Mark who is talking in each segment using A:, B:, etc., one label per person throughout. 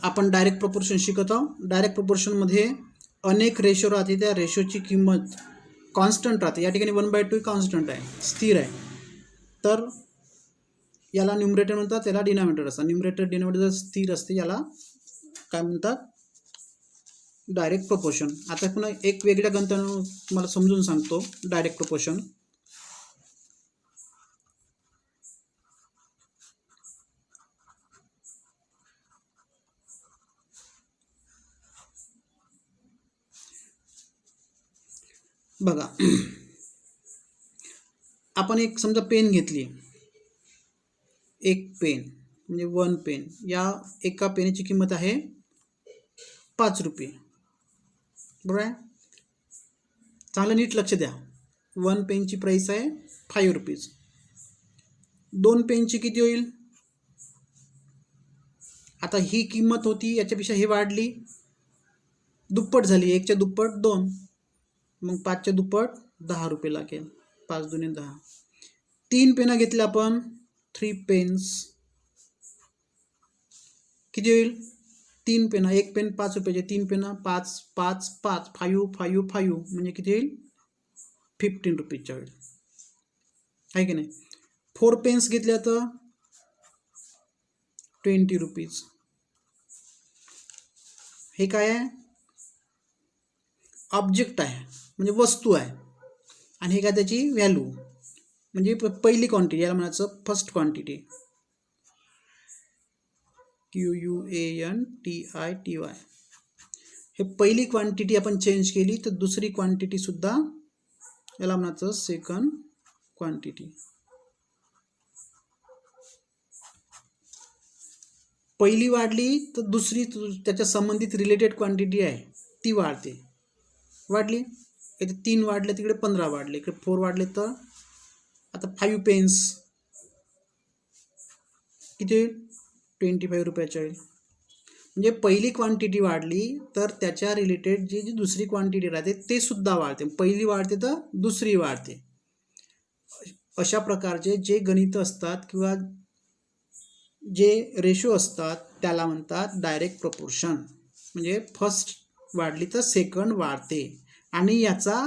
A: आपण direct proportion शिकत आहोत. डायरेक्ट प्रपोर्शनमध्ये अनेक रेशो राहते, त्या रेशोची किंमत कॉन्स्टंट राहते. या ठिकाणी 1/2 कॉन्स्टंट आहे, स्थिर आहे. तर याला न्यूमरेटर म्हणतात, त्याला डिनॉमिनेटर असतात. न्यूमरेटर डिनॉमिनेटर जर स्थिर असते याला काय म्हणतात, डायरेक्ट प्रपोर्शन. आता पुन्हा एक वेगळ्या गणितानं मला समजून सांगतो डायरेक्ट प्रपोर्शन. बघा, आपण एक समजा पेन घेतली, एक पेन म्हणजे 1 पेन. या एका पेनची किंमत आहे 5 रुपये, बरोबर आहे. चांगलं नीट लक्ष द्या. 1 पेनची प्राईस आहे 5 रुपीज. 2 पेनची किती होईल? आता ही किंमत होती, याच्यापेक्षा हे वाढली, दुप्पट झाली. 1च्या दुप्पट 2, मग 5च्या दुप्पट 10 रुपये लागेल. 5 दुने 10. 3 पेना घेतल्या आपण, 3 पेन्स. किती होईल? 3 पेना, 1 पेन 5 रुपयाचे, 3 पेना 5 5 5 5 5 5 म्हणजे किती होईल? 15 रुपीजच्या होईल, आहे की नाही. 4 पेन्स घेतल्या तर 20 रुपीज. हे काय आहे? ऑब्जेक्ट आहे, म्हणजे वस्तू आहे. आणि हे काय त्याची व्हॅल्यू, म्हणजे पहिली क्वांटिटी, याला म्हणायचं फर्स्ट क्वांटिटी. QUANTITY. हे पहिली क्वांटिटी आपण चेंज केली तर दुसरी क्वांटिटी सुद्धा याला म्हणायचं सेकंड क्वांटिटी. पहिली वाढली तर दुसरी त्याच्या संबंधित रिलेटेड क्वांटिटी आहे ती वाढते. वाढली, इथे 3 वाढले, तिकडे 15 वाढले, इकडे 4 वाढले. तर आता 5 पेन्स किती? 25 रुपयाच्या होईल. म्हणजे पहिली क्वांटिटी वाढली तर त्याच्या रिलेटेड जी दुसरी क्वांटिटी राहते ते सुद्धा वाढते. पहिली वाढते तर दुसरी वाढते. अशा प्रकारचे जे गणित असतात किंवा जे रेशो असतात त्याला म्हणतात डायरेक्ट प्रपोर्शन. म्हणजे फर्स्ट वाढली तर सेकंड वाढते आणि याचा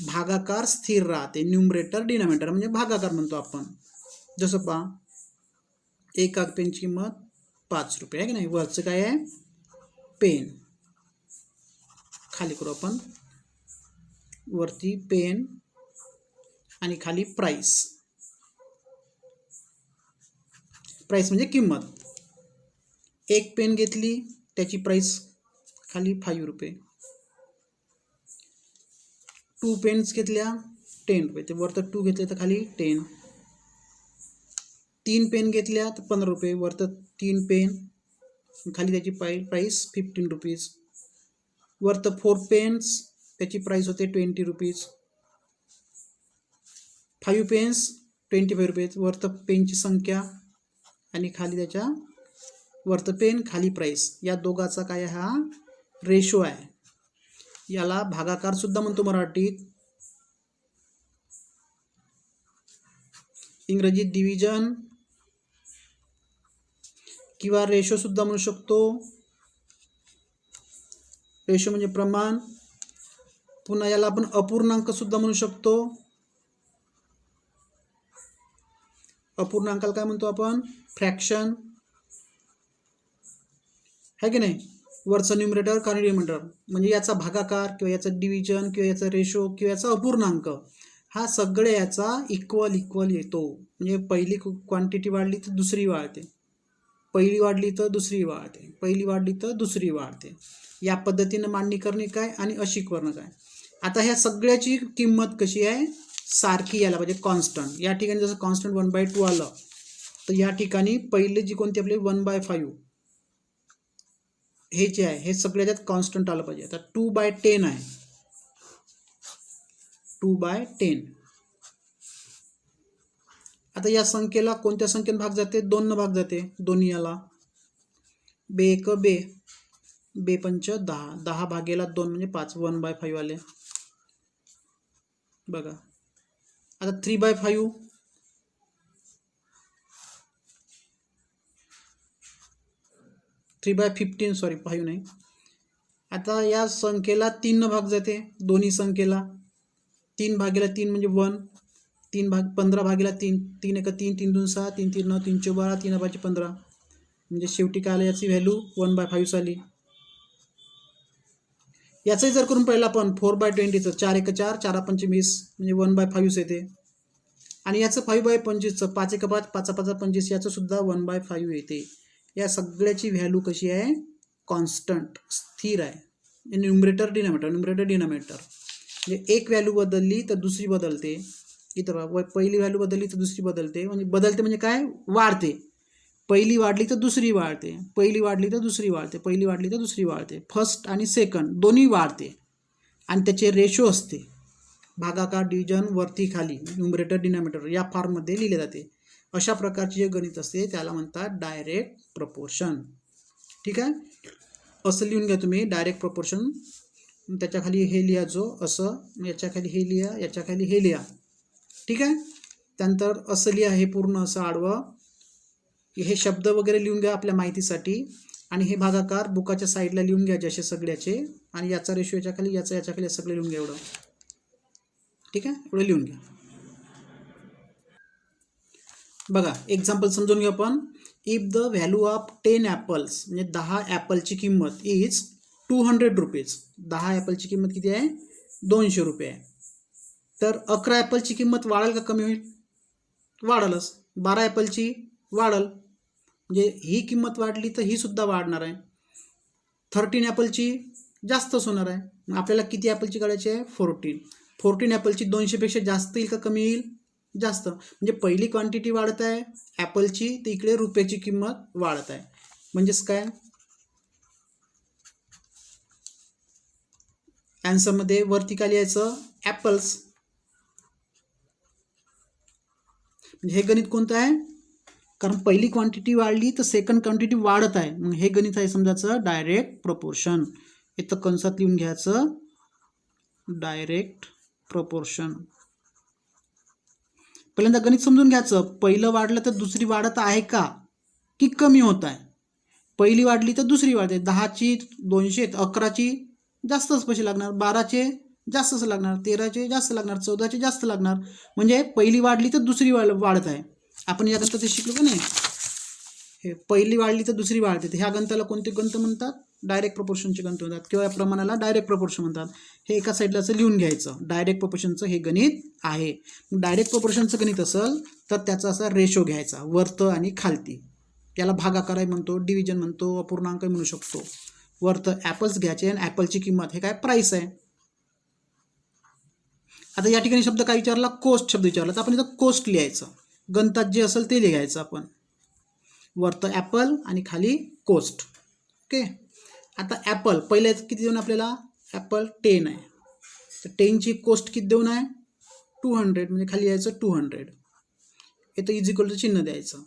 A: भागाकार स्थिर राहते. न्यूमरेटर डिनॉमिनेटर म्हणजे भागाकार म्हणतो आपण. जसं पहा, एका पेनची किंमत 5 रुपये आहे की नाही. वरचं काय आहे? पेन. खाली करू आपण, वरती पेन आणि खाली प्राइस. प्राइस म्हणजे किंमत. एक पेन घेतली त्याची प्राइस खाली 5 रुपये. 2 पेन्स घेतल्या 10 रुपये, ते वरतं 2 घेतले तर खाली 10. 3 पेन घेतल्या तर 15 रुपये, वरतं 3 पेन, खाली त्याची प्राइस 15 रुपीज. वरतं 4 पेन्स, त्याची प्राइस होते 20 रुपीज. 5 पेन्स 25 रुपये, वरतं पेनची संख्या आणि खाली त्याच्या वरतं पेन, खाली प्राइस. या दोघाचा काय हा रेशो आहे. याला भागाकार सुद्धा म्हणतो मराठीत. इंग्रजीत डिव्हिजन किंवा रेशो सुद्धा म्हणू शकतो. रेशो म्हणजे प्रमाण. पुन्हा याला आपण अपूर्णांक सुद्धा म्हणू शकतो. अपूर्णांकाला काय म्हणतो आपण? फ्रॅक्शन, है की नाही. वरचं न्यूमरेटर खाली डिनॉमिनेटर, म्हणजे याचा भागाकार किंवा याचा डिव्हिजन किंवा याचा रेशो किंवा याचा अपूर्णांक, हा सगळे याचा इक्वल येतो. म्हणजे पहिली क्वांटिटी वाढली तर दुसरी वाढते, पहिली वाढली तर दुसरी वाढते, पहिली वाढली तर दुसरी वाढते. या पद्धतीनं मांडणी करणे काय आणि अशी करणं काय. आता ह्या सगळ्याची किंमत कशी आहे? सारखी यायला पाहिजे, कॉन्स्टंट. या ठिकाणी जसं कॉन्स्टंट 1/2 आलं तर या ठिकाणी पहिले जी कोणती आपली 1/5 हे जे आहे हे सगळ्याच्यात कॉन्स्टंट आलं पाहिजे. आता 2/10 आहे, 2/10. आता या संख्येला कोणत्या संख्येने भाग जाते? 2 न भाग जाते, दोन्ही याला. बे एक बे, बे पंच 10, 10 भागेला 2 म्हणजे 5, 1/5 आले. बघा, आता 3/5, 3/15 सॉरी 5 नाही. आता या संख्येला 3 भाग जाते, दोन्ही संख्येला 3/3 म्हणजे 1, 3 भाग 15/3, 3 1 3, 3 2 6, 3 3 9, 3 4 12, 3 5 15, म्हणजे शेवटी काय आलं याची व्हॅल्यू 1/5 आली. याचंही जर करून पाहिलं आपण 4/20चं 4 1 4, 4 5 20 म्हणजे 1/5 येते. आणि याचं 5/25चं 5 1 5, 5 5 25 याचं सुद्धा 1/5 येते. या सगळ्याची व्हॅल्यू कशी आहे? कॉन्स्टंट, स्थिर आहे. न्यूमरेटर डिनॉमिनेटर म्हणजे एक व्हॅल्यू बदलली तर दुसरी बदलते. इथं बघा, पहिली व्हॅल्यू बदलली तर दुसरी बदलते. म्हणजे बदलते म्हणजे काय? वाढते. पहिली वाढली तर दुसरी वाढते, पहिली वाढली तर दुसरी वाढते, पहिली वाढली तर दुसरी वाढते. फर्स्ट आणि सेकंड दोन्ही वाढते आणि त्याचे रेशो असते. भागाकार, डिव्हिजन, वरती खाली, न्यूमरेटर डिनॉमिनेटर या फॉर्ममध्ये लिहिले जाते. अशा प्रकारचे जे गणित असते त्याला म्हणतात डायरेक्ट प्रपोर्शन. ठीक आहे, असं लिहून घ्या तुम्ही डायरेक्ट प्रपोर्शन. त्याच्याखाली हे लिहा जो असं, याच्याखाली हे लिहा, याच्याखाली हे लिहा. ठीक आहे, त्यानंतर असं लिहा, हे पूर्ण असं आडवं. हे शब्द वगैरे लिहून घ्या आपल्या माहितीसाठी. आणि हे भागाकार बुकाच्या साईडला लिहून घ्या जसे सगळ्याचे. आणि याचा रेशो याच्याखाली, याचा याच्याखाली, सगळे लिहून घ्या एवढं. ठीक आहे, एवढं लिहून घ्या. बघा एक्झाम्पल समजून घेऊ आपण. If the value of 10 apples म्हणजे 10 ॲपलची किंमत इज 200 रुपीज. 10 ॲपलची किंमत किती आहे? 200 रुपये आहे. तर 11 ॲपलची किंमत वाढेल का कमी होईल? वाढेलच. 12 ॲपलची वाढेल, म्हणजे ही किंमत वाढली तर ही सुद्धा वाढणार आहे. 13 ॲपलची जास्तच होणार आहे. आपल्याला किती ॲपलची काढायची आहे? 14 ॲपलची 200पेक्षा जास्त येईल का कमी येईल? जास्त. म्हणजे पहिली क्वांटिटी वाढत आहे ॲपलची, तर इकडे रुपयाची किंमत वाढत आहे. म्हणजेच काय? ॲन्सरमध्ये वरती काय लिहायचं? ॲपल्स. म्हणजे हे गणित कोणतं आहे? कारण पहिली क्वांटिटी वाढली तर सेकंड क्वांटिटी वाढत आहे. मग हे गणित आहे समजायचं डायरेक्ट प्रपोर्शन. इथं कंसात लिहून घ्यायचं डायरेक्ट प्रपोर्शन. पहिल्यांदा गणित समजून घ्यायचं. पहिलं वाढलं तर दुसरी वाढत आहे का की कमी होत आहे? पहिली वाढली तर दुसरी वाढते. 10ची 200, 11ची जास्तच पैसे लागणार, 12चे जास्तच लागणार, 13चे जास्त लागणार, 14चे जास्त लागणार. म्हणजे पहिली वाढली तर दुसरी वाढत आहे. आपण या गणितात शिकलो का नाही? हे पहिली वाढली तर दुसरी वाढते. ह्या गणिताला कोणते गणित म्हणतात? डायरेक्ट प्रपोर्शनचे गणित म्हणतात, किंवा या प्रमाणाला डायरेक्ट प्रपोर्शन म्हणतात. हे एका साईडला असं लिहून घ्यायचं. डायरेक्ट प्रपोर्शनचं हे गणित आहे. डायरेक्ट प्रपोर्शनचं गणित असेल तर त्याचा असा रेशो घ्यायचा, वरतं आणि खालती. त्याला भागाकार म्हणतो, डिव्हिजन म्हणतो, अपूर्णांक म्हणू शकतो. वरतं ॲपल्स घ्यायचे आणि ॲपलची किंमत हे काय? प्राईस आहे. आता या ठिकाणी शब्द काय विचारला? कोस्ट शब्द विचारला, तर आपण इथं कोस्ट लिहायचं. गणितात जे असेल ते लिहायचं आपण. वरतं ॲपल आणि खाली कोस्ट. ओके, आता ॲपल पहिले किती देऊन आपल्याला? ॲपल 10 आहे, तर 10ची कोस्ट किती देऊन आहे? 200, म्हणजे खाली यायचं 200. इथं इज इक्वल टू चिन्ह द्यायचं.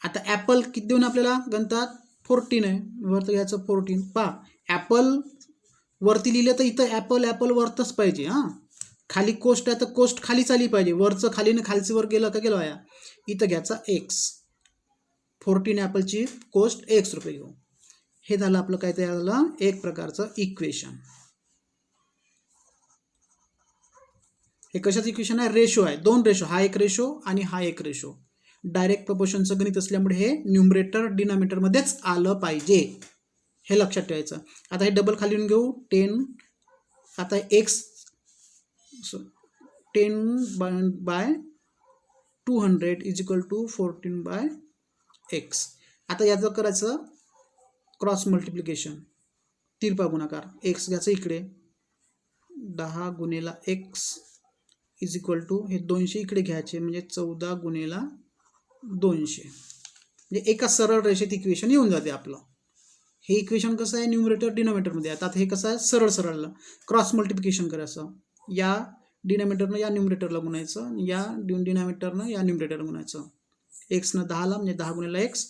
A: आता ॲपल किती देऊन आपल्याला गणतात? 14 आहे, वरतं घ्यायचं 14. पहा ॲपल वरती लिहिलं तर इथं ॲपल वरतच पाहिजे. हां, खाली कोस्ट आहे तर कोस्ट खालीच आली पाहिजे. वरचं खालीनं खालचं वर गेलं का गेलं वाया. इथं घ्यायचा एक्स. 14 ॲपलची कोस्ट x रुपये घेऊ. हे झालं आपलं काय तयार झालं? एक प्रकारचं इक्वेशन. हे कशाचं इक्वेशन आहे? रेशो आहे. दोन रेशो, हा एक रेशो आणि हा एक रेशो. डायरेक्ट प्रपोर्शनचं गणित असल्यामुळे हे न्यूमरेटर डिनॉमिनेटरमध्येच आलं पाहिजे, हे लक्षात ठेवायचं. आता हे डबल खाली येऊन घेऊ 10. आता x 10/200 is equal to 14/x. आता याचं करायचं क्रॉस मल्टिप्लिकेशन, तिरपा गुणाकार. x घ्यायचं इकडे, 10 गुणिला x इज इक्वल टू हे 200 इकडे घ्यायचे, म्हणजे 14 गुणिला 200. म्हणजे एका सरळ रेषेत इक्वेशन येऊन जाते आपलं. हे इक्वेशन कसं आहे? न्यूमरेटर डिनॉमिनेटरमध्ये. आता हे कसं आहे? सरळ क्रॉस मल्टिप्लिकेशन करायचं. या डिनॉमिनेटरनं या न्यूमरेटरला गुणायचं, या डिनॉमिनेटरनं या न्यूमरेटरला गुणायचं. एक्सनं 10ला म्हणजे 10 गुणिला x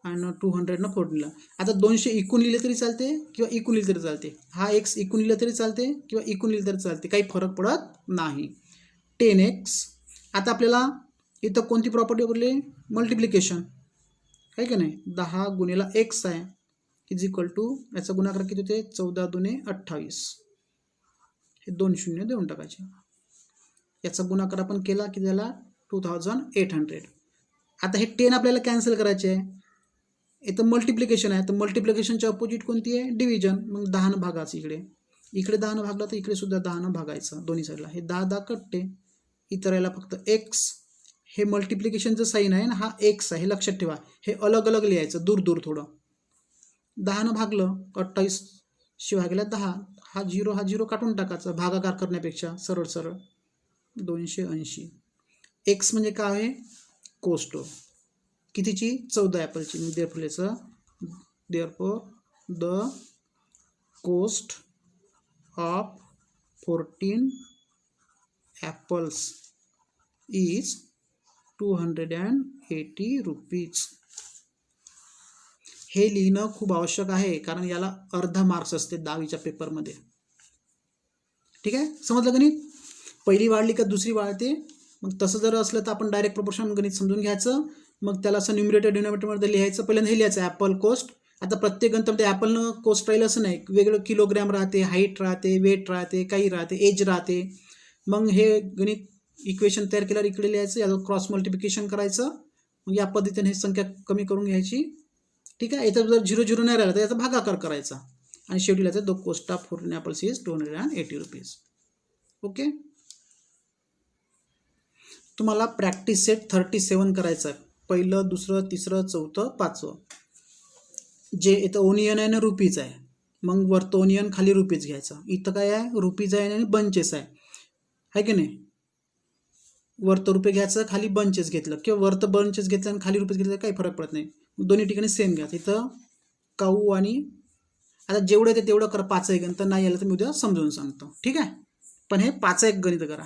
A: आणि 200नं 14ला. आता 200 इकून लिहिले तरी चालते किंवा इकून लिहिले तरी चालते. हा x इकून लिहिलं तरी चालते किंवा इकून लिहिलं तरी चालते, काही फरक पडत नाही. 10x. आता आपल्याला इथं कोणती प्रॉपर्टी वापरली? मल्टिप्लिकेशन आहे का नाही? 10 गुणिला x आहे, इज इक्वल टू याचा गुणाकार किती होते 14 दुने 28, हे 2 शून्य देऊन टाकायचे. याचा गुणाकार आपण केला की त्याला 2800. आता हे 10 आपल्याला कॅन्सल करायचे आहे. इथं मल्टिप्लिकेशन आहे, तर मल्टिप्लिकेशनच्या अपोजिट कोणती आहे डिव्हिजन. मग 10 भागाचं इकडे 10 भागला तर इकडे सुद्धा 10 भागायचं दोन्ही साईडला. हे 10 कटते, इतर याला फक्त एक्स. हे मल्टिप्लिकेशनचं साईन आहे ना, हा एक्स आहे, हे लक्षात ठेवा. हे अलग अलग लिहायचं दूर दूर थोडं. 10 भागलं 28 शिवाय गेला 10. हा झिरो काढून टाकायचा भागाकार करण्यापेक्षा सरळ सरळ. 280. एक्स म्हणजे काय आहे कोस्ट कितीची 14 ॲपलची. मी therefore the cost of 14 apples is 280 rupees. हे लिहिणं खूप आवश्यक आहे, कारण याला अर्धा मार्क्स असते 10वीच्या पेपरमध्ये. ठीक आहे, समजलं गणित. पहिली वाढली का दुसरी वाढते. मग तसं जर असलं तर आपण डायरेक्ट प्रोपोर्शन गणित समजून घ्यायचं. मग त्याला असं न्यूमरेटर डिनॉमिनेटरमध्ये लिहायचं. पहिल्यांदा हे लिहायचं ॲपल कोस्ट. आता प्रत्येक गणितामध्ये ॲपलनं कोस्ट राहील असं नाही, वेगळं किलोग्रॅम राहते, हाईट राहते, वेट राहते, काही राहते, एज राहते. मग हे गणित इक्वेशन तयार केल्यावर इकडे लिहायचं, याचं क्रॉस मल्टिप्लिकेशन करायचं. मग या पद्धतीने ही संख्या कमी करून घ्यायची. ठीक आहे, याचा जर 0 नाही राहिला तर याचा भागाकार करायचा आणि शेवटी लिहायचं the cost of 14 apples is 280 rupees. Okay, तुम्हाला प्रॅक्टिस सेट 37 करायचं आहे. पहिलं, दुसरं, तिसरं, चौथं, पाचवं. जे इथं ओनियन आहे ना रुपीज आहे, मग वरतं ओनियन खाली रुपीज घ्यायचा. इथं काय आहे रुपीज आहे आणि बंचेस आहे की नाही. वरतं रुपये घ्यायचं, खाली बंचेस घेतलं, किंवा वरतं बंचेस घेतलं आणि खाली रुपीज घेतलं काही फरक पडत नाही. दोन्ही ठिकाणी सेम घ्या. इथं काऊ आणि आता जेवढं येते तेवढं करा. 5 गणित नाही आलं तर मी उद्या समजून सांगतो. ठीक आहे, पण हे 5 गणित करा.